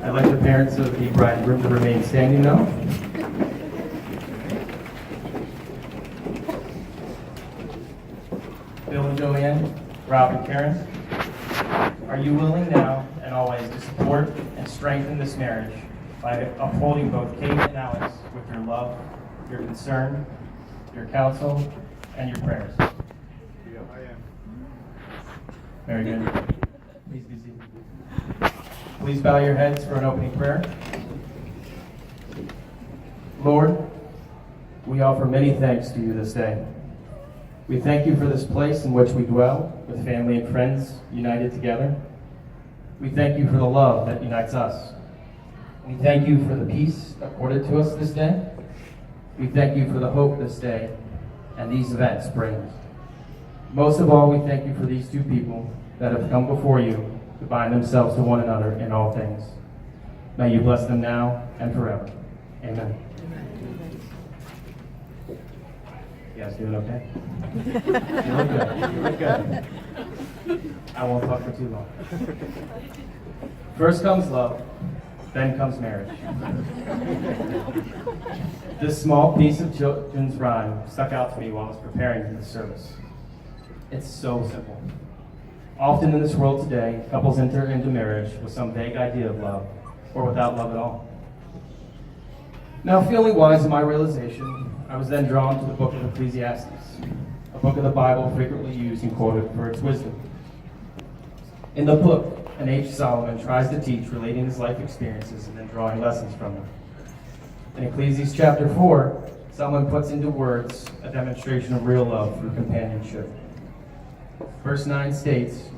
I'd like the parents of the bride and groom to remain standing now. Bill and Joanne, Rob and Karen, are you willing now and always to support and strengthen this marriage by upholding both Kate and Alex with your love, your concern, your counsel, and your prayers? Yeah, I am. Very good. Please be seated. Please bow your heads for an opening prayer. Lord, we offer many thanks to you this day. We thank you for this place in which we dwell with family and friends united together. We thank you for the love that unites us. We thank you for the peace accorded to us this day. We thank you for the hope this day and these events bring. Most of all, we thank you for these two people that have come before you to bind themselves to one another in all things. May you bless them now and forever. Amen. You guys doing okay? You look good. You look good. I won't talk for too long. First comes love, then comes marriage. This small piece of children's rhyme stuck out to me while I was preparing for this service. It's so simple. Often in this world today, couples enter into marriage with some vague idea of love, or without love at all. Now, feeling wise in my realization, I was then drawn to the book of Ecclesiastes, a book of the Bible frequently used and quoted for its wisdom. In the book, an aged Solomon tries to teach relating his life experiences and then drawing lessons from them. In Ecclesiastes chapter 4, Solomon puts into words a demonstration of real love through companionship. Verse 9 states,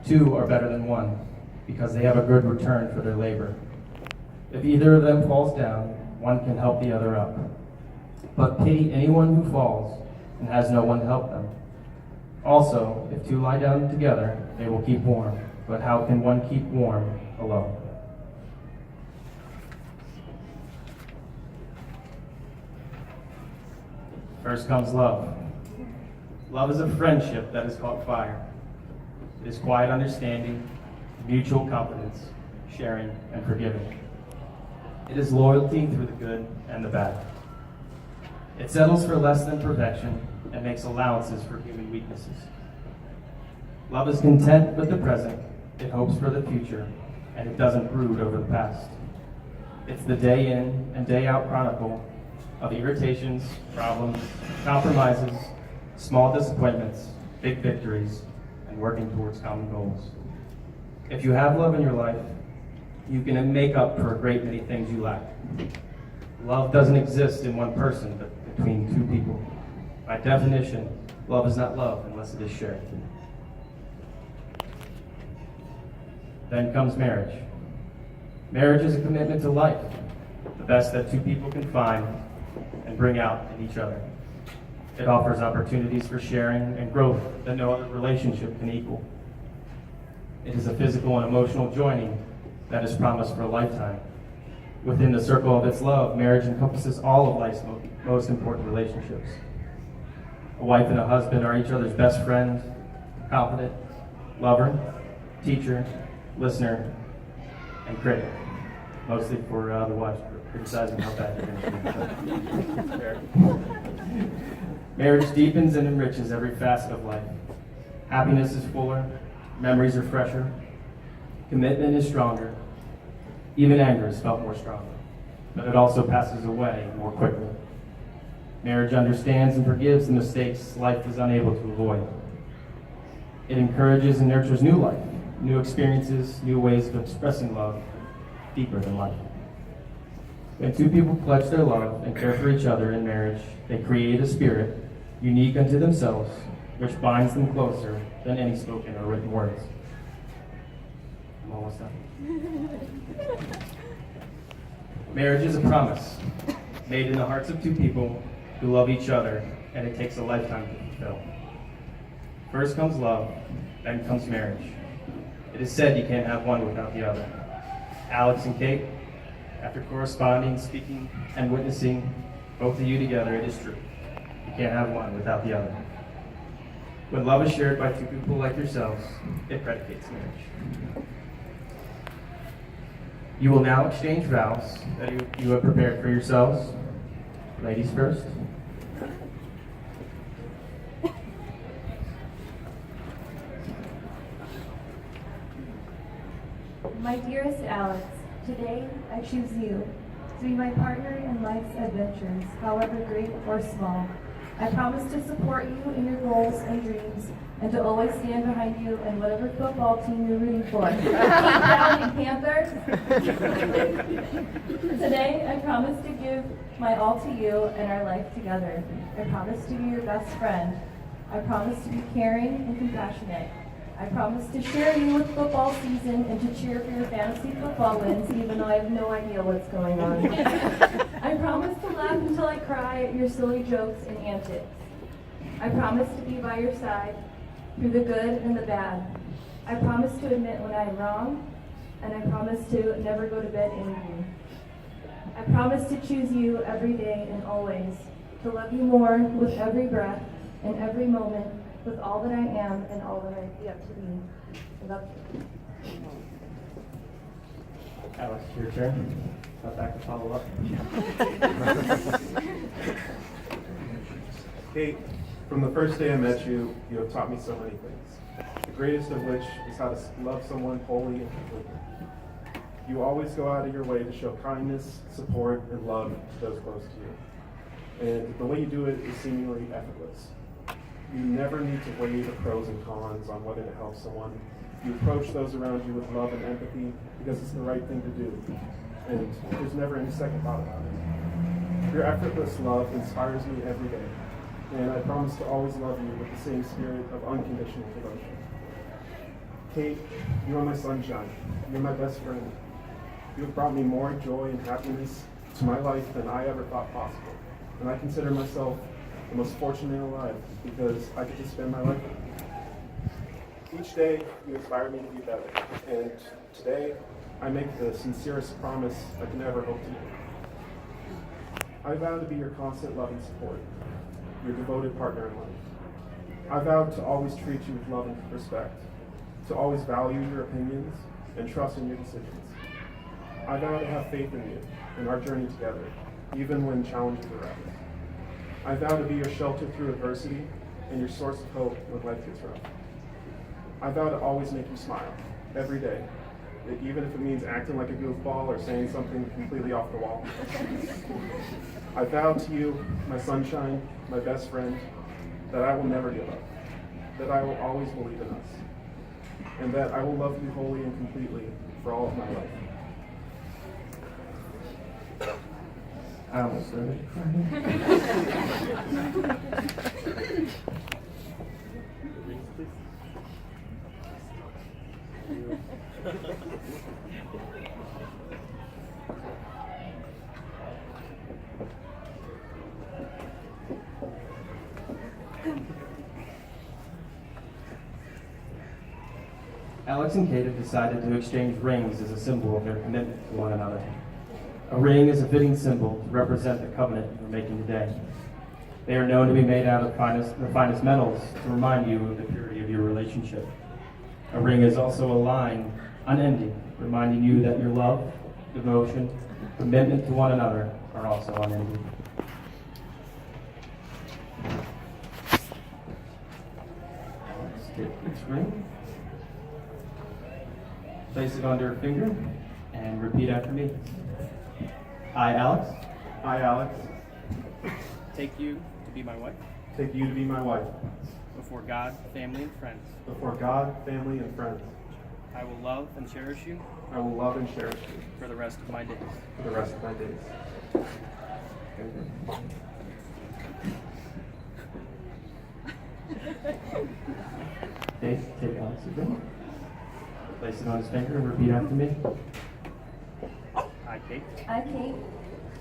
"Two are better than one, because they have a good return for their labor. If either of them falls down, one can help the other up. But pity anyone who falls and has no one to help them. Also, if two lie down together, they will keep warm. But how can one keep warm alone?" First comes love. Love is a friendship that has caught fire. It is quiet understanding, mutual confidence, sharing, and forgiving. It is loyalty through the good and the bad. It settles for less than perfection and makes allowances for human weaknesses. Love is content with the present, it hopes for the future, and it doesn't brood over the past. It's the day in and day out chronicle of irritations, problems, compromises, small disappointments, big victories, and working towards common goals. If you have love in your life, you can make up for a great many things you lack. Love doesn't exist in one person, but between two people. By definition, love is not love unless it is shared. Then comes marriage. Marriage is a commitment to life, the best that two people can find and bring out in each other. It offers opportunities for sharing and growth that no other relationship can equal. It is a physical and emotional joining that is promised for a lifetime. Within the circle of its love, marriage encompasses all of life's most important relationships. A wife and a husband are each other's best friend, confidant, lover, teacher, listener, and critic. Mostly for the wives criticizing how bad you're going to be. Marriage deepens and enriches every facet of life. Happiness is fuller, memories are fresher, commitment is stronger, even anger is felt more strongly, but it also passes away more quickly. Marriage understands and forgives the mistakes life is unable to avoid. It encourages and nurtures new life, new experiences, new ways of expressing love, deeper than life. When two people pledge their love and care for each other in marriage, they create a spirit unique unto themselves, which binds them closer than any spoken or written words. I'm almost done. Marriage is a promise made in the hearts of two people who love each other, and it takes a lifetime to fulfill. First comes love, then comes marriage. It is said you can't have one without the other. Alex and Kate, after corresponding, speaking, and witnessing both of you together, it is true. You can't have one without the other. When love is shared by two people like yourselves, it predicates marriage. You will now exchange vows that you have prepared for yourselves. Ladies first. My dearest Alex, today I choose you to be my partner in life's adventures, however great or small. I promise to support you in your goals and dreams and to always stand behind you in whatever football team you're rooting for. Keep down, Panthers! Today I promise to give my all to you and our life together. I promise to be your best friend. I promise to be caring and compassionate. I promise to share you with football season and to cheer for your fantasy football wins, even though I have no idea what's going on. I promise to laugh until I cry at your silly jokes and antics. I promise to be by your side through the good and the bad. I promise to admit when I'm wrong, and I promise to never go to bed angry. I promise to choose you every day and always, to love you more with every breath and every moment, with all that I am and all that I yet to be. I love you. Alex, your turn. Got back to follow up. Kate, from the first day I met you, you have taught me so many things. The greatest of which is how to love someone wholly and completely. You always go out of your way to show kindness, support, and love to those close to you. And the way you do it is seemingly effortless. You never need to weigh the pros and cons on whether to help someone. You approach those around you with love and empathy because it's the right thing to do. And there's never any second thought about it. Your effortless love inspires me every day. And I promise to always love you with the same spirit of unconditional devotion. Kate, you are my sunshine. You're my best friend. You have brought me more joy and happiness to my life than I ever thought possible. And I consider myself the most fortunate alive because I get to spend my life with you. Each day, you inspire me to be better. And today, I make the sincerest promise I can ever hope to make. I vow to be your constant love and support, your devoted partner in life. I vow to always treat you with love and respect, to always value your opinions and trust in your decisions. I vow to have faith in you and our journey together, even when challenges arise. I vow to be your shelter through adversity and your source of hope when life gets rough. I vow to always make you smile, every day, even if it means acting like a goofball or saying something completely off the wall. I vow to you, my sunshine, my best friend, that I will never give up, that I will always believe in us, and that I will love you wholly and completely for all of my life. I almost started Alex and Kate have decided to exchange rings as a symbol of their commitment to one another. A ring is a fitting symbol to represent the covenant you're making today. They are known to be made out of the finest metals to remind you of the purity of your relationship. A ring is also a line, unending, reminding you that your love, devotion, commitment to one another are also unending. Let's get this ring. Place it under a finger and repeat after me. I, Alex. I, Alex, Take you to be my wife, take you to be my wife. before God, family, and friends. Before God, family, and friends, I will love and cherish you I will love and cherish you for the rest of my days. for the rest of my days. Dave, take Alex's ring. Place it on his finger and repeat after me. I, Kate, I, Kate,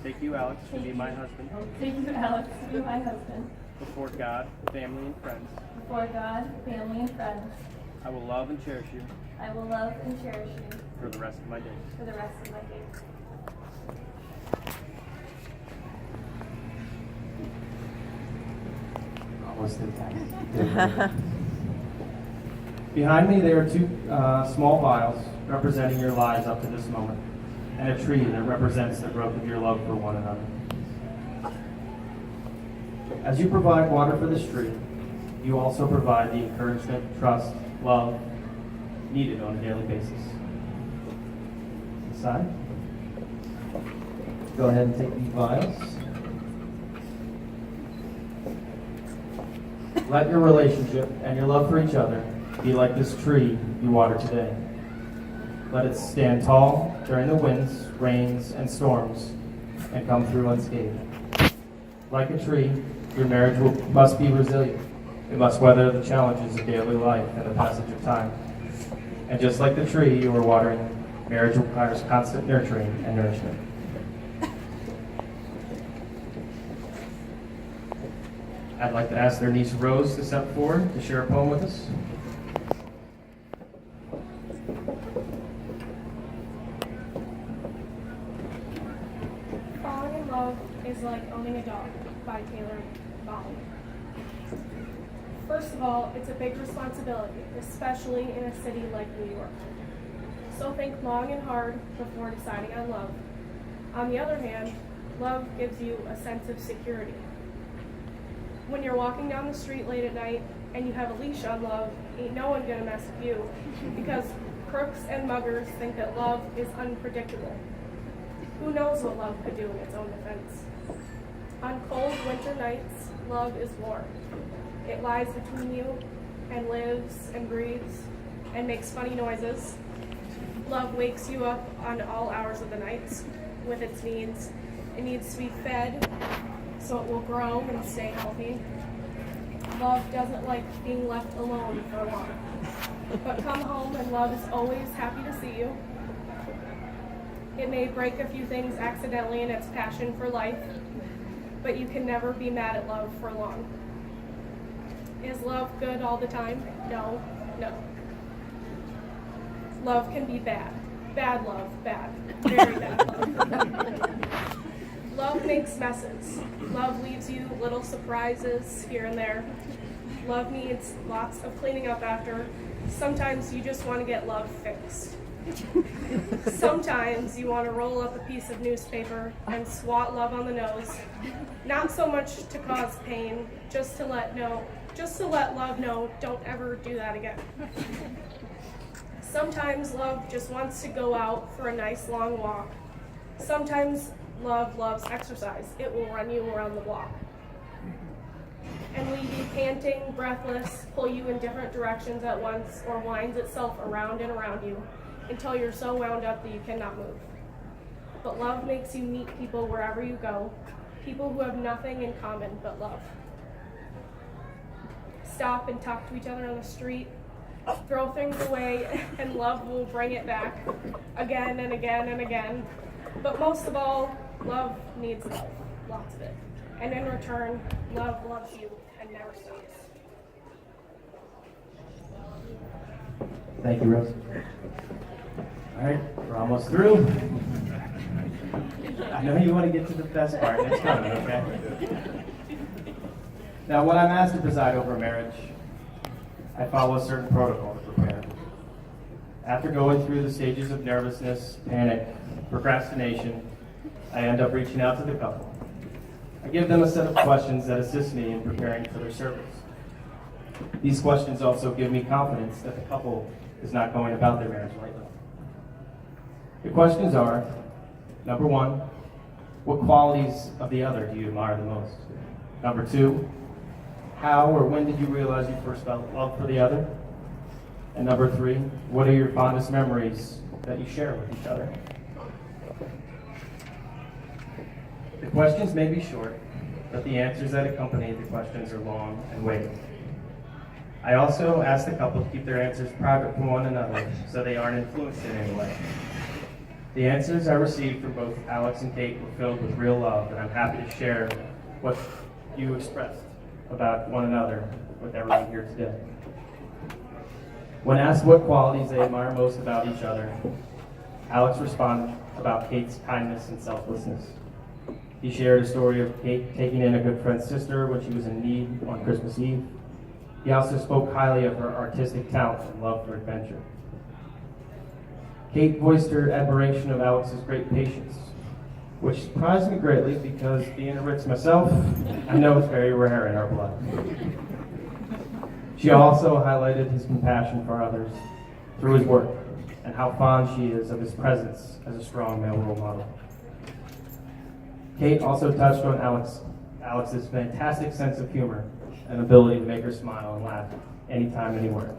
take you, Alex, to be my husband, take you, Alex, to be my husband. before God, family, and friends. Before God, family, and friends, I will love and cherish you I will love and cherish you for the rest of my days. for the rest of my days. Almost did that. Behind me, there are two small vials representing your lives up to this moment. and a tree that represents the growth of your love for one another. As you provide water for this tree, you also provide the encouragement, trust, love needed on a daily basis. Side. Go ahead and take these vials. Let your relationship and your love for each other be like this tree you water today. Let it stand tall during the winds, rains, and storms and come through unscathed. Like a tree, your marriage must be resilient. It must weather the challenges of daily life and the passage of time. And just like the tree you are watering, marriage requires constant nurturing and nourishment. I'd like to ask their niece Rose to step forward to share a poem with us. Falling in love is like owning a dog by Taylor Bowley. First of all, it's a big responsibility, especially in a city like New York. So think long and hard before deciding on love. On the other hand, love gives you a sense of security. When you're walking down the street late at night and you have a leash on love, ain't no one gonna mess with you because crooks and muggers think that love is unpredictable. Who knows what love could do in its own defense? On cold winter nights, love is warm. It lies between you and lives and breathes and makes funny noises. Love wakes you up on all hours of the night with its needs. It needs to be fed so it will grow and stay healthy. Love doesn't like being left alone for long. But come home and love is always happy to see you. It may break a few things accidentally in its passion for life, but you can never be mad at love for long. Is love good all the time? No, no. Love can be bad. Bad love, bad. Very bad love. Love makes messes. Love leaves you little surprises here and there. Love needs lots of cleaning up after. Sometimes you just want to get love fixed. Sometimes you want to roll up a piece of newspaper and swat love on the nose. Not so much to cause pain, just to let love know, don't ever do that again. Sometimes love just wants to go out for a nice long walk. Sometimes love loves exercise. It will run you around the block and leave you panting, breathless, pull you in different directions at once, or winds itself around and around you until you're so wound up that you cannot move. But love makes you meet people wherever you go, people who have nothing in common but love. Stop and talk to each other on the street, throw things away, and love will bring it back again and again and again. But most of all, love needs love, lots of it. And in return, love loves you and never stops. Thank you, Rose. All right, we're almost through. I know you want to get to the best part. It's coming, okay? Now, when I'm asked to preside over a marriage, I follow a certain protocol to prepare. After going through the stages of nervousness, panic, procrastination, I end up reaching out to the couple. I give them a set of questions that assist me in preparing for their service. These questions also give me confidence that the couple is not going about their marriage lightly. The questions are, number one, what qualities of the other do you admire the most? Number two, how or when did you realize you first felt love for the other? And number three, what are your fondest memories that you share with each other? The questions may be short, but the answers that accompany the questions are long and weighty. I also ask the couple to keep their answers private from one another so they aren't influenced in any way. The answers I received from both Alex and Kate were filled with real love, and I'm happy to share what you expressed about one another with everyone here today. When asked what qualities they admire most about each other, Alex responded about Kate's kindness and selflessness. He shared a story of Kate taking in a good friend's sister when she was in need on Christmas Eve. He also spoke highly of her artistic talent and love for adventure. Kate voiced her admiration of Alex's great patience, which surprised me greatly because being a Ritz myself, I know it's very rare in our blood. She also highlighted his compassion for others through his work and how fond she is of his presence as a strong male role model. Kate also touched on Alex's fantastic sense of humor and ability to make her smile and laugh anytime, anywhere.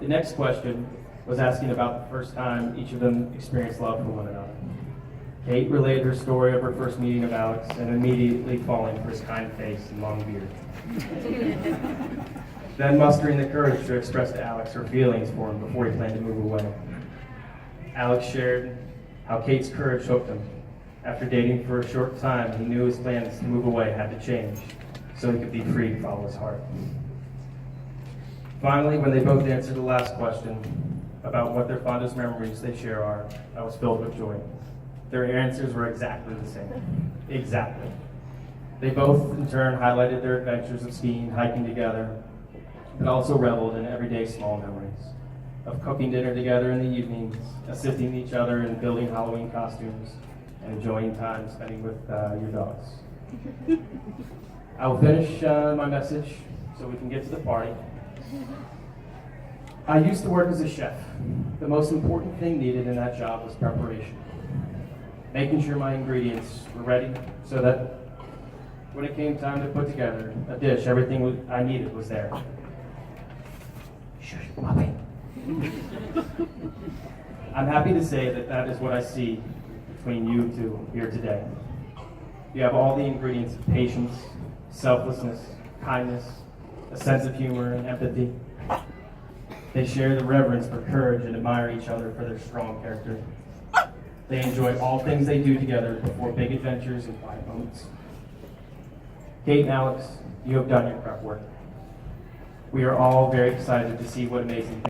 The next question was asking about the first time each of them experienced love for one another. Kate relayed her story of her first meeting of Alex and immediately falling for his kind face and long beard. Then mustering the courage to express to Alex her feelings for him before he planned to move away. Alex shared how Kate's courage hooked him. After dating for a short time, he knew his plans to move away had to change so he could be free to follow his heart. Finally, when they both answered the last question about what their fondest memories they share are, I was filled with joy. Their answers were exactly the same. Exactly. They both, in turn, highlighted their adventures of skiing, hiking together, but also reveled in everyday small memories of cooking dinner together in the evenings, assisting each other in building Halloween costumes, and enjoying time spending with your dogs. I will finish my message so we can get to the party. I used to work as a chef. The most important thing needed in that job was preparation. Making sure my ingredients were ready so that when it came time to put together a dish, everything I needed was there. Shush, puppy. I'm happy to say that that is what I see between you two here today. You have all the ingredients of patience, selflessness, kindness, a sense of humor, and empathy. They share the reverence for courage and admire each other for their strong character. They enjoy all things they do together before big adventures and quiet moments. Kate and Alex, you have done your prep work. We are all very excited to see what amazing things